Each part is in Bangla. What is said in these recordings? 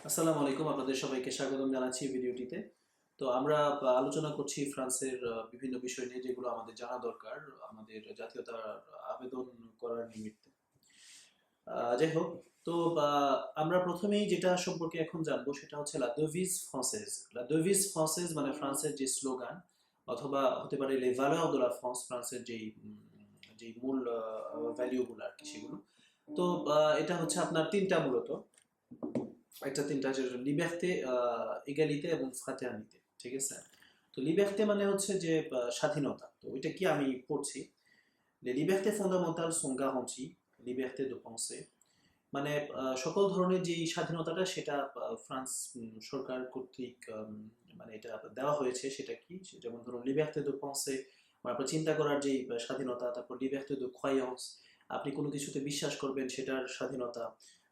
আসসালামু আলাইকুম, আপনাদের সবাইকে স্বাগতম জানাচ্ছি ভিডিওটিতে। তো আমরা আলোচনা করছি ফ্রান্সের বিভিন্ন বিষয় নিয়ে, যেগুলো আমাদের জানা দরকার আমাদের জাতীয়তার আবেদন করার নিমিত্তে। যাই হোক, তো আমরা প্রথমেই যেটা সম্পর্কে এখন জানবো সেটা হচ্ছে লা দেভিজ ফ্রান্সেজ। লা দেভিজ ফ্রান্সেজ মানে ফ্রান্সের যে স্লোগান, অথবা হতে পারে লে ভ্যালeurs de la France, ফ্রান্সের যেই মূল ভ্যালিউগুলো আর কি সেগুলো। তো এটা হচ্ছে আপনার তিনটা মূলত, একটা তিনটা আছে, লিবার্তে, এগালিতে এবং ফ্রাটার্নিতে। ঠিক আছে? তো লিবার্তে মানে হচ্ছে যে স্বাধীনতা। তো ওইটা কি আমি পড়ছি, les libertés fondamentales sont garanties, liberté de penser, মানে সকল ধরনের যে স্বাধীনতাটা সেটা ফ্রান্স সরকার কর্তৃক মানে এটা দেওয়া হয়েছে। সেটা কি? যেমন ধরুন লিবার্তে দো পেন্সে, মানে আপনার চিন্তা করার যে স্বাধীনতা। তারপর লিবার্তে দো ক্রয়ান্স, আপনি কোনো কিছুতে বিশ্বাস করবেন সেটার স্বাধীনতা।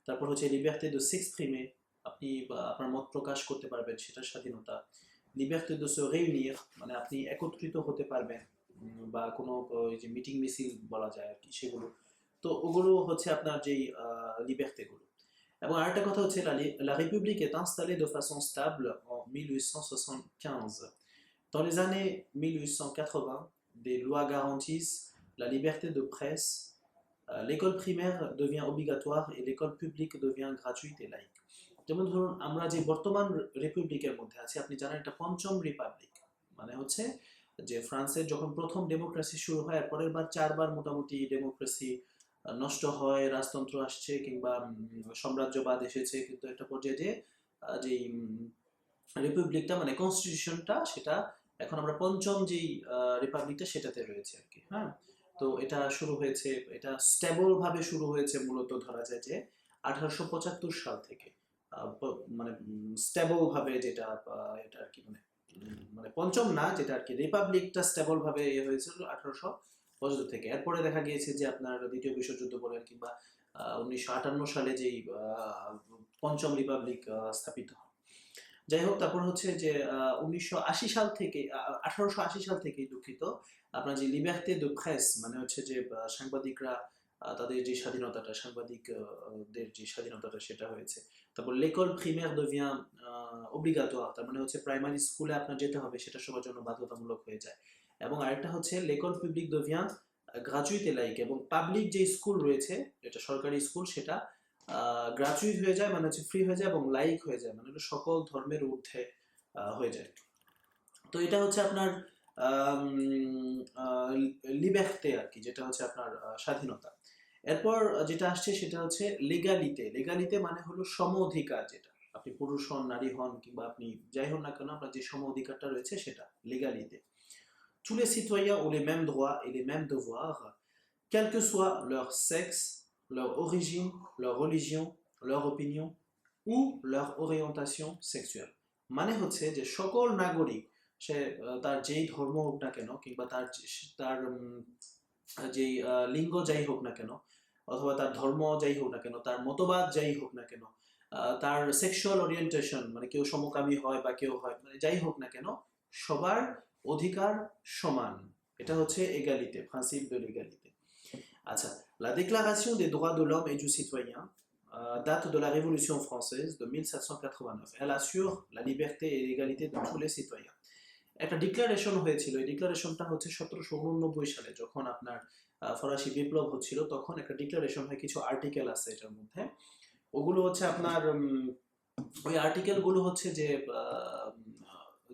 তারপর হচ্ছে লিবার্তে দো s'exprimer, আপনি আপনার মত প্রকাশ করতে পারবেন সেটার স্বাধীনতা। লিবার্তে দো se réunir, মানে আপনি একত্রিত হতে পারবেন, বা কোনো ওই যে মিটিং মিছিল বলা যায় আর কি সেগুলো। তো ওগুলো হচ্ছে আপনার যেই লিবার্তেগুলো। এবং আরেকটা কথা হচ্ছে la République est installée de façon stable en 1875. Dans les années 1880, des lois garantissent la liberté de presse, l'école primaire devient obligatoire et l'école publique devient gratuite et laïque. যেমন ধরুন আমরা যে বর্তমান রিপাবলিকের মধ্যে আছি, আপনি জানেন এটা পঞ্চম রিপাবলিক। মানে হচ্ছে যে ফ্রান্সের যখন প্রথম ডেমোক্রেসি শুরু হয়, আর পরের বার চারবার মোটামুটি ডেমোক্রেসি নষ্ট হয়, রাজতন্ত্র আসছে কিংবা সাম্রাজ্যবাদ এসেছে, কিন্তু একটা পর্যায়ে যে যেই রিপাবলিকটা মানে কনস্টিটিউশনটা, সেটা এখন আমরা পঞ্চম যেই রিপাবলিকটা সেটাতে রয়েছে আর কি। হ্যাঁ, তো এটা শুরু হয়েছে, এটা স্টেবল ভাবে শুরু হয়েছে মূলত ধরা যায় যে 1875 সাল থেকে। মানে স্টেবল ভাবে যেটা এটা আর কি, মানে পঞ্চম না, যেটা আর কি রিপাবলিকটা স্টেবল ভাবে হয়েছিল 1875 থেকে। এরপরে দেখা গিয়েছে যে আপনার দ্বিতীয় বিশ্বযুদ্ধ বলেন কিংবা 1958 সালে যেই পঞ্চম রিপাবলিক স্থাপিত হয়। যাই হোক, তারপর হচ্ছে যে 1980 সাল থেকে, 1880 সাল থেকে, দুঃখিত, আপনার যে লিবার্তে দো প্রেস মানে হচ্ছে যে সাংবাদিকরা তাদের যে স্বাধীনতাটা, সাংবাদিকদের যে স্বাধীনতাটা সেটা হয়েছে। তারপর l'école primaire devient obligatoire, তার মানে হচ্ছে প্রাইমারি স্কুলে আপনার যেতে হবে, সেটা সবার জন্য বাধ্যতামূলক হয়ে যায়। এবং আরেকটা হচ্ছে l'école publique devient gratuite et laïque, এবং পাবলিক যে স্কুল রয়েছে, এটা সরকারি স্কুল, সেটা গ্রাচুইট হয়ে যায়, মানে হচ্ছে ফ্রি হয়ে যায়, এবং লাইক হয়ে যায়, মানে হলো সকল ধর্মের ঊর্ধ্বে হয়ে যায়। তো এটা হচ্ছে আপনার লিবার্তে আর কি, যেটা হচ্ছে আপনার স্বাধীনতা। এরপর যেটা আসছে সেটা হচ্ছে লেগালিতে। লেগালিতে মানে হলো সম অধিকার, যেটা আপনি পুরুষ হন, নারী হন, কিংবা আপনি যাই হন না কেন, আপনার যে সম অধিকারটা রয়েছে সেটা লেগালিতে। Tous les citoyens ont les mêmes droits et les mêmes devoirs, quel que soit leur sexe, leur origine, leur religion, leur opinion ou leur orientation sexuelle. মানে হচ্ছে যে সকল নাগরিক, সে তার যেই ধর্ম হোক না কেন, কিংবা তার যেই লিঙ্গ যাই হোক না কেন, অথবা তার ধর্ম যাই হোক না কেন, তার মতবাদ যাই হোক না কেন, তার সেক্সুয়াল ওরিয়েন্টেশন, মানে কেউ সমকামী হয় বা কেউ হয়, মানে যাই হোক না কেন, সবার অধিকার সমান। এটা হচ্ছে এগালিতে, প্রিন্সিপ de l'égalité. আচ্ছা, la Déclaration des droits de l'homme et du citoyen date de la Révolution française de 1789. Elle assure la liberté et l'égalité de tous les citoyens. একটা ডিক্লারেশন হয়েছিল, এই ডিক্লারেশনটা হচ্ছে 1789 সালে, যখন আপনার ফরাসি বিপ্লব হচ্ছিল, তখন একটা ডিক্লারেশন হয়, কিছু আর্টিকেল আছে এটার মধ্যে। ওগুলো হচ্ছে আপনার ওই আর্টিকেল গুলো হচ্ছে যে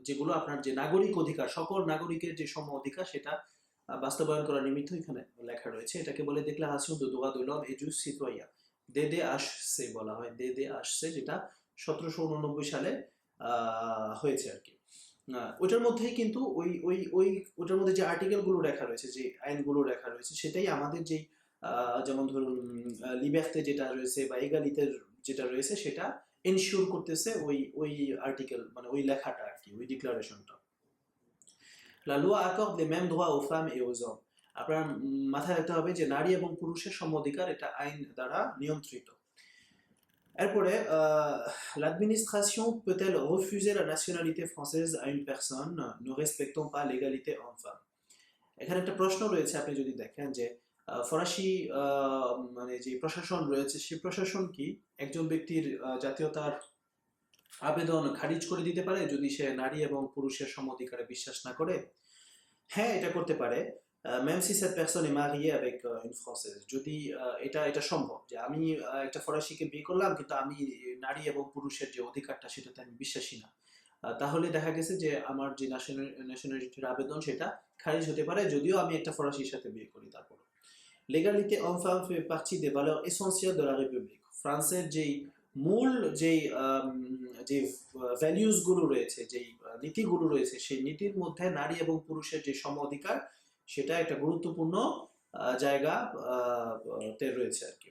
যেগুলো আপনার যে নাগরিক অধিকার, সকল নাগরিকের যে সম অধিকার, সেটা বাস্তবায়ন করার নিমিত্ত এখানে লেখা রয়েছে। এটাকে বলে Déclaration des droits de l'homme et du citoyen, DDHC বলা হয়, DDHC, যেটা 1789 সালে হয়েছে আর কি। ওটার মধ্যেই কিন্তু ওই ওটার মধ্যে যে আর্টিকেল গুলো লেখা রয়েছে, যে আইনগুলো লেখা রয়েছে, সেটাই আমাদের যেই যেমন ধরুন লিবার্তে যেটা রয়েছে বা এগালিতের যেটা রয়েছে, সেটা এনশিওর করতেছে ওই আর্টিকেল, মানে ওই লেখাটা আর কি, ওই ডিক্লারেশনটা। La loi accorde les mêmes droits aux femmes et aux hommes. আপনার মাথায় রাখতে হবে যে নারী এবং পুরুষের সম অধিকার, এটা আইন দ্বারা নিয়ন্ত্রিত। এরপরে l'administration peut-elle refuser la nationalité française à une personne ne respectant pas l'égalité homme-femme? এখানে একটা প্রশ্ন রয়েছে, আপনি যদি দেখেন যে ফরাসি মানে যে প্রশাসন রয়েছে, সেই প্রশাসন কি একজন ব্যক্তির জাতীয়তার আবেদন খারিজ করে দিতে পারে যদি সে নারী এবং পুরুষের সম অধিকারে বিশ্বাস না করে? হ্যাঁ, এটা করতে পারে। même si cette personne est mariée avec une française, যদি এটা সম্ভব যে আমি একটা ফরাসিকে বিয়ে করলাম কিন্তু আমি নারী এবং পুরুষের যে অধিকারটা সেটাতে আমি বিশ্বাসী না। তাহলে দেখা গেছে যে আমার যে ন্যাশনালিটির আবেদন সেটা খারিজ হতে পারে যদিও আমি একটা ফরাসির সাথে বিয়ে করি তারপর। L'égalité homme-femme fait partie des valeurs essentielles de la République. ফ্রান্সের যেই মূল যেই যে ভ্যালিউসগুলো রয়েছে, যেই নীতিগুলো রয়েছে, সেই নীতির মধ্যে নারী এবং পুরুষের যে সম অধিকার সেটা একটা গুরুত্বপূর্ণ জায়গা তে রয়েছে আর কি।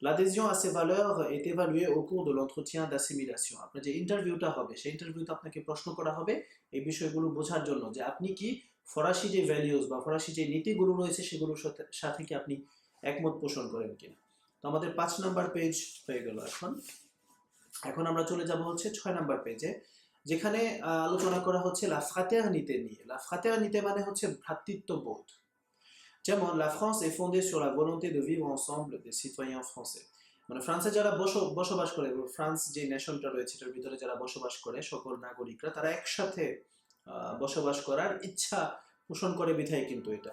L'adhésion à ces valeurs est évaluée au cours de l'entretien d'assimilation. আপনার যে ইন্টারভিউটা হবে সেই ইন্টারভিউতে আপনাকে প্রশ্ন করা হবে এই বিষয়গুলো বোঝার জন্য যে আপনি কি ফরাসি যে ভ্যালিউস বা ফরাসি যে নীতিগুলো রয়েছে সেগুলোর সাথে কি আপনি একমত পোষণ করেন কিনা। তো আমাদের 5 নাম্বার পেজ হয়ে গেল। এখন এখন আমরা চলে যাব হচ্ছে 6 নাম্বার পেজে, যেখানে আলোচনা করা হচ্ছে লা ফ্রাটার্নিতে নিয়ে। লা ফ্রাটার্নিতে মানে হচ্ছে ভ্রাতৃত্ববোধ। যেমন la France est fondée sur la volonté de vivre ensemble des citoyens français. মানে ফ্রান্সে যারা বসবাস করে, ফ্রান্স যে নেশনটা রয়েছে এটার ভিতরে যারা বসবাস করে সকল নাগরিকরা তারা একসাথে বসবাস করার ইচ্ছা পোষণ করে বিধায় কিন্তু এটা।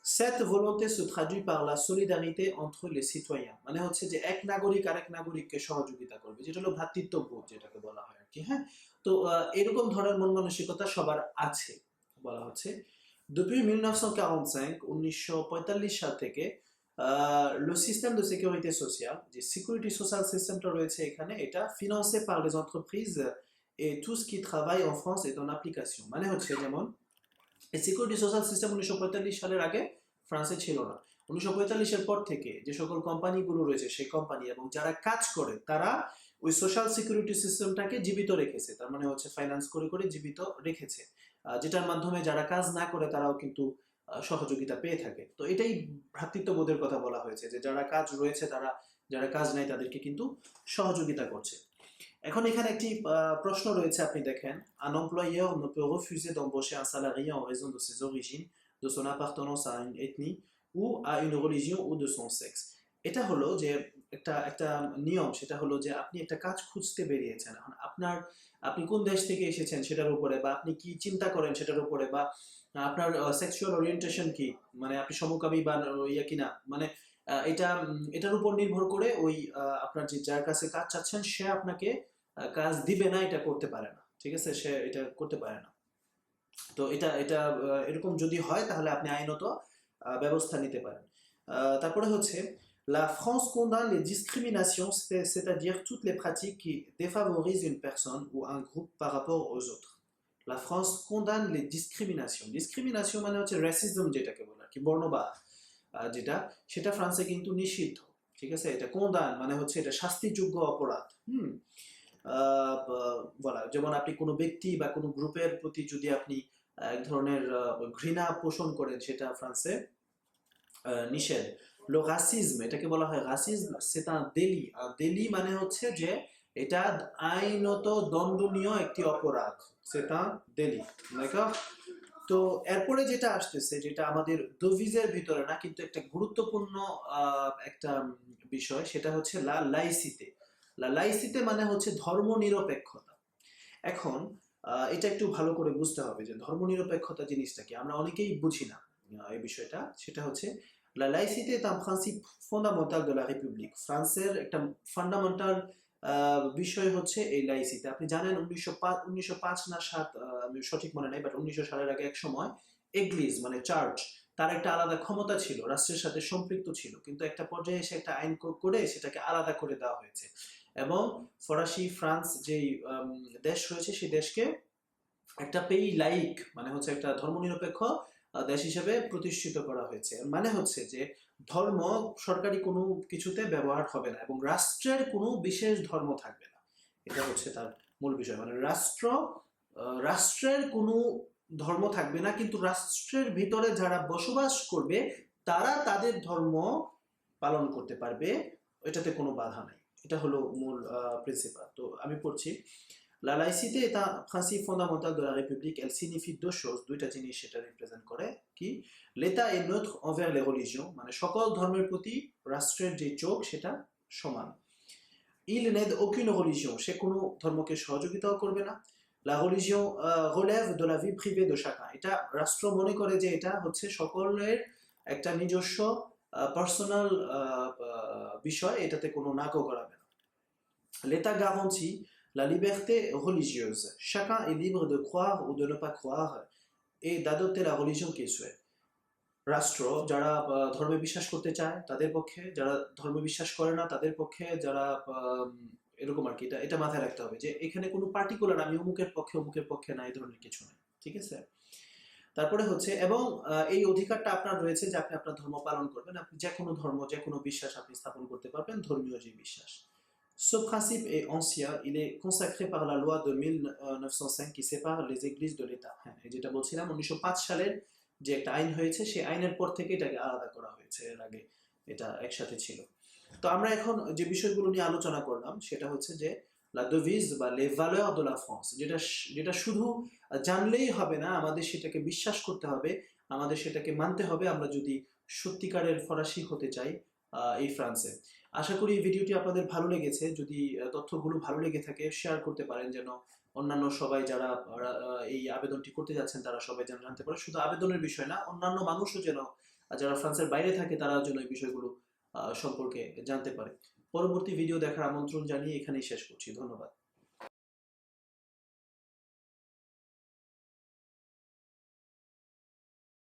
Cette volonté se traduit par la solidarité entre les citoyens, মানে হচ্ছে যে এক নাগরিক আরেক নাগরিককে সহযোগিতা করবে, যেটা হলো ভ্রাতৃত্ববোধ যেটাকে বলা হয় আর কি। হ্যাঁ, তো এরকম ধরনের মন মানসিকতা সবার আছে বলা হচ্ছে। Depuis 1945, 1945 সাল থেকে le système de sécurité sociale, যে সিকিউরিটি সোশ্যাল সিস্টেমটা রয়েছে এখানে, এটা financé par les entreprises et tout ce qui travaille en France est en application। মানে হচ্ছে যেমন এই সিকিউরিটি সোশ্যাল সিস্টেম 1945 সালের আগে ফ্রান্সে ছিল না। 1945-এর পর থেকে যে সকল কোম্পানিগুলো রয়েছে সেই কোম্পানি এবং যারা কাজ করে তারা ওই সোশ্যাল সিকিউরিটি সিস্টেমটাকে জীবিত রেখেছে, তার মানে হচ্ছে ফাইন্যান্স করে করে জীবিত রেখেছে, যেটার মাধ্যমে যারা কাজ না করে তারাও কিন্তু সহযোগিতা পেয়ে থাকে। তো এটাই ভ্রাতৃত্ববোধের কথা বলা হয়েছে যে যারা কাজ রয়েছে তারা, যারা কাজ নাই তাদেরকে কিন্তু সহযোগিতা করছে। এখন এখানে একটি প্রশ্ন রয়েছে, আপনি দেখেন, un employeur ne peut refuser d'embaucher un salarié en raison de ses origines, de son appartenance à une ethnie ou à une religion ou de son sexe। এটা হলো যে একটা একটা নিয়ম, সেটা হলো যে আপনি একটা কাজ খুঁজতে বেরিয়েছেন, এখন আপনি কোন দেশ থেকে এসেছেন সেটার উপরে, বা আপনি কি চিন্তা করেন সেটার উপরে, বা আপনার সেক্সুয়াল ওরিয়েন্টেশন কি, মানে আপনি সমকামী বা ইয়ে কিনা, মানে এটার উপর নির্ভর করে ওই আপনার যে যার কাছে কাজ চাচ্ছেন সে আপনাকে কাজ দিবে না, এটা করতে পারে না, ঠিক আছে, সে এটা করতে পারে না। তো এটা এটা এরকম যদি হয় তাহলে আপনি আইনত ব্যবস্থা নিতে পারেন। তারপরে হচ্ছে La France condamne les discriminations, c'est-à-dire toutes les pratiques qui défavorisent une personne ou un groupe par rapport aux autres. La France condamne les discriminations. Discrimination মানে হচ্ছে racism যেটাকে বলে আর কি, বর্ণবাদ যেটা, সেটা ফ্রান্সে কিন্তু নিষিদ্ধ, ঠিক আছে। এটা কোন্দান মানে হচ্ছে এটা শাস্তিযোগ্য অপরাধ। বলা যেমন আপনি কোনো ব্যক্তি বা কোনো গ্রুপের প্রতি যদি আপনি এক ধরনের ঘৃণা পোষণ করেন সেটা ফ্রান্সে নিষেধ। লো রাসিজম এটাকে বলা হয় রাসিজম, সেটা দেলি। দেলি মানে হচ্ছে যে এটা আইনত দণ্ডনীয় একটি অপরাধ, সেটা দেলি। তো এরপরে যেটা আসতেছে, যেটা আমাদের ডোভিজের ভিতরে না কিন্তু একটা গুরুত্বপূর্ণ একটা বিষয়, সেটা হচ্ছে লা লাইসিতে। লা লাইসিতে মানে হচ্ছে ধর্মনিরপেক্ষতা। এখন এটা একটু ভালো করে বুঝতে হবে যে ধর্মনিরপেক্ষতা জিনিসটা কি, আমরা অনেকেই বুঝি না এই বিষয়টা। সেটা হচ্ছে লা লাইসিতে est un principe fondamental de la République। ফ্রান্সের একটা ফান্ডামেন্টাল বিষয় হচ্ছে এই লাইসিতে। আপনি জানেন 1905 না 7, আমি সঠিক মনে নাই, বাট 1900 সালের আগে এক সময় এগ্লিজ মানে চার্চ, তার একটা আলাদা ক্ষমতা ছিল, রাষ্ট্রের সাথে সম্পৃক্ত ছিল, কিন্তু একটা পর্যায়ে এসে একটা আইন করে সেটাকে আলাদা করে দেওয়া হয়েছে এবং ফরাসি ফ্রান্স যেই দেশ রয়েছে সেই দেশকে একটা পেই লাইক মানে হচ্ছে একটা ধর্মনিরপেক্ষ দেশ হিসেবে প্রতিষ্ঠিত করা হয়েছে। মানে হচ্ছে যে ধর্ম সরকারি কোনো কিছুতে ব্যবহার হবে না এবং রাষ্ট্রের কোনো বিশেষ ধর্ম থাকবে না, এটা হচ্ছে তার মূল বিষয়। মানে রাষ্ট্রের কোনো ধর্ম থাকবে না, কিন্তু রাষ্ট্রের ভিতরে যারা বসবাস করবে তারা তাদের ধর্ম পালন করতে পারবে, এটাতে কোনো বাধা নাই। এটা হলো মূল প্রিন্সিপাল। তো আমি পড়ছি, La laïcité est un principe fondamental de la République. Elle signifie deux choses, দুইটা জিনিস সেটা রিপ্রেজেন্ট করে কি, l'État est neutre envers les religions, মানে সকল ধর্মের প্রতি রাষ্ট্রের যে চোখ সেটা সমান। Il n'aide aucune religion, সে কোনো ধর্মকে সহযোগিতাও করবে না। La religion relève de la vie privée de chacun, এটা রাষ্ট্র মনে করে যে এটা হচ্ছে সকলের একটা নিজস্ব পার্সোনাল বিষয়, এটাতে কোনো নাকও করাবে না। L'État garantit la liberté religieuse, chacun est libre de croire ou de ne pas croire et d'adopter la religion qu'il souhaite. রাষ্ট্র যারা ধর্মে বিশ্বাস করতে চায় তাদের পক্ষে, যারা ধর্মে বিশ্বাস করে না তাদের পক্ষে, যারা এরকম আর কি, এটা এটা মাথায় রাখতে হবে যে এখানে কোনো পার্টিকুলার আমি অমুকের পক্ষে না, এই ধরনের কিছু নয়, ঠিক আছে। তারপরে হচ্ছে এবং এই অধিকারটা আপনার রয়েছে যে আপনি আপনার ধর্ম পালন করবেন, আপনি যে কোনো ধর্ম যে কোনো বিশ্বাস আপনি স্থাপন করতে পারবেন, ধর্মীয় যে বিশ্বাস। Ce principe est ancien, il est consacré par la loi de 1905 qui sépare les églises de l'État. হ্যাঁ, যেটা বলছিলাম 1905 সালের যে একটা আইন হয়েছে, সেই আইনের পর থেকে এটাকে আলাদা করা হয়েছে, এর আগে এটা একসাথে ছিল। তো আমরা এখন যে বিষয়গুলো নিয়ে আলোচনা করলাম সেটা হচ্ছে যে লা devise বা les valeurs de la France, যেটা যেটা শুধু জানলেই হবে না, আমাদের সেটাকে বিশ্বাস করতে হবে, আমাদের সেটাকে মানতে হবে আমরা যদি সত্যিকারের ফরাসি হতে চাই এই ফ্রান্সে। আশা করি এই ভিডিওটি আপনাদের ভালো লেগেছে। যদি তথ্যগুলো ভালো লেগে থাকে শেয়ার করতে পারেন, যেন অন্যান্য সবাই যারা এই আবেদনটি করতে যাচ্ছেন তারা সবাই যেন জানতে পারে। শুধু আবেদনের বিষয় না, অন্যান্য মানুষও যেন, যারা ফ্রান্সের বাইরে থাকে তারা যেন এই বিষয়গুলো সম্পর্কে জানতে পারে। পরবর্তী ভিডিও দেখার আমন্ত্রণ জানিয়ে এখানেই শেষ করছি। ধন্যবাদ।